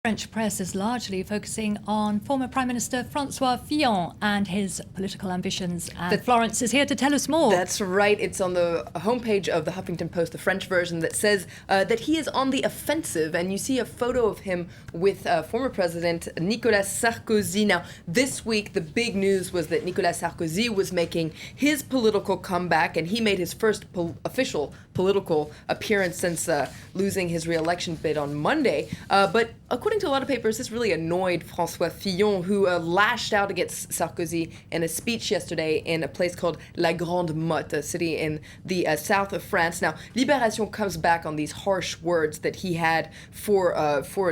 French press is largely focusing on former Prime Minister François Fillon and his political ambitions. And Florence is here to tell us more. That's right. It's on the homepage of the Huffington Post, the French version, that says that he is on the offensive. And you see a photo of him with former President Nicolas Sarkozy. Now, this week, the big news was that Nicolas Sarkozy was making his political comeback, and he made his first official political appearance since losing his re-election bid on Monday. But according to a lot of papers, this really annoyed Francois Fillon, who lashed out against Sarkozy in a speech yesterday in a place called La Grande Motte, a city in the south of France. Now, Libération comes back on these harsh words that he had for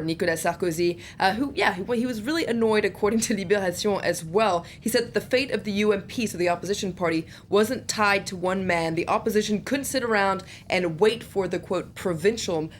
Nicolas Sarkozy, he was really annoyed, according to Libération as well. He said that the fate of the UMP, so the opposition party, wasn't tied to one man. The opposition couldn't sit around and wait for the, quote, providential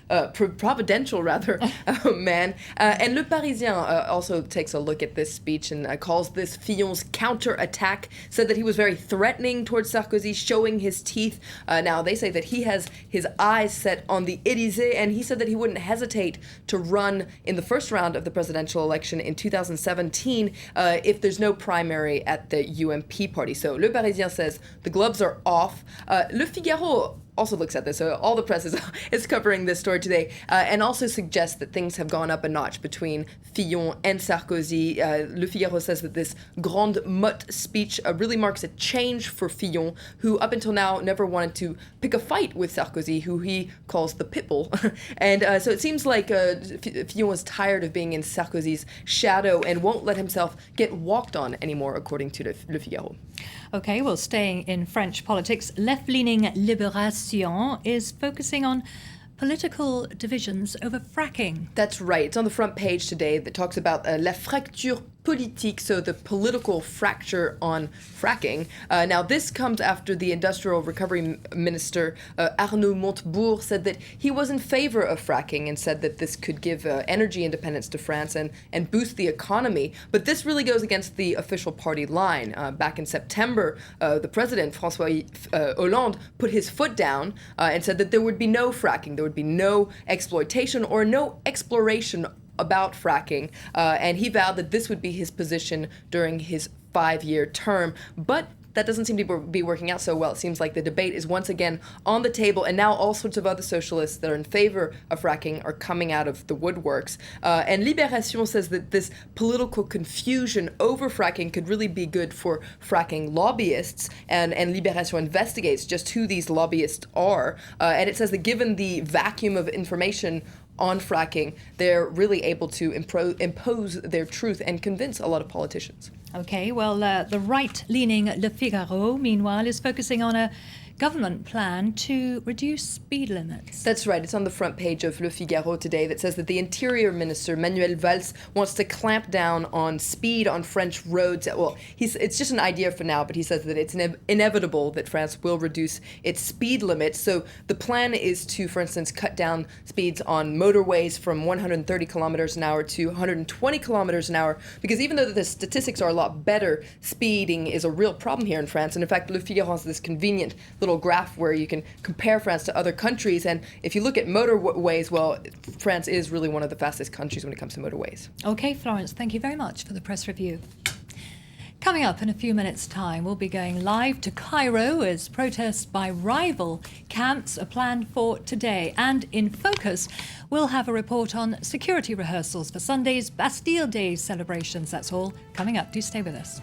man. And Le Parisien also takes a look at this speech and calls this Fillon's counter-attack, said that he was very threatening towards Sarkozy, showing his teeth. Now, they say that he has his eyes set on the Elysée, and he said that he wouldn't hesitate to run in the first round of the presidential election in 2017 if there's no primary at the UMP party. So Le Parisien says the gloves are off. Le Figaro also looks at this, so all the press is covering this story today, and also suggests that things have gone up a notch between Fillon and Sarkozy. Le Figaro says that this Grande Motte speech really marks a change for Fillon, who up until now never wanted to pick a fight with Sarkozy, who he calls the pitbull. And so it seems like Fillon was tired of being in Sarkozy's shadow and won't let himself get walked on anymore, according to Le Figaro. Okay, well, staying in French politics, left-leaning Libération is focusing on political divisions over fracking. That's right. It's on the front page today that talks about la fracture politique, so the political fracture on fracking. Now, this comes after the Industrial Recovery Minister, Arnaud Montebourg, said that he was in favor of fracking and said that this could give energy independence to France and boost the economy. But this really goes against the official party line. Back in September, the president, François Hollande, put his foot down and said that there would be no fracking, there would be no exploitation or no exploration about fracking, and he vowed that this would be his position during his 5-year term. But that doesn't seem to be working out so well. It seems like the debate is once again on the table, and now all sorts of other socialists that are in favor of fracking are coming out of the woodworks. And Libération says that this political confusion over fracking could really be good for fracking lobbyists, and Libération investigates just who these lobbyists are. And it says that given the vacuum of information on fracking, they're really able to impose their truth and convince a lot of politicians. Okay, well, the right-leaning Le Figaro, meanwhile, is focusing on a government plan to reduce speed limits. That's right. It's on the front page of Le Figaro today that says that the Interior Minister, Manuel Valls, wants to clamp down on speed on French roads. Well, it's just an idea for now, but he says that it's inevitable that France will reduce its speed limits. So the plan is to, for instance, cut down speeds on motorways from 130 kilometers an hour to 120 kilometers an hour, because even though the statistics are a lot better, speeding is a real problem here in France. And in fact, Le Figaro has this convenient little graph where you can compare France to other countries, and if you look at motorways, well, France is really one of the fastest countries when it comes to motorways. Okay, Florence, thank you very much for the press review. Coming up in a few minutes' time, we'll be going live to Cairo as protests by rival camps are planned for today. And in focus, we'll have a report on security rehearsals for Sunday's Bastille Day celebrations. That's all coming up. Do stay with us.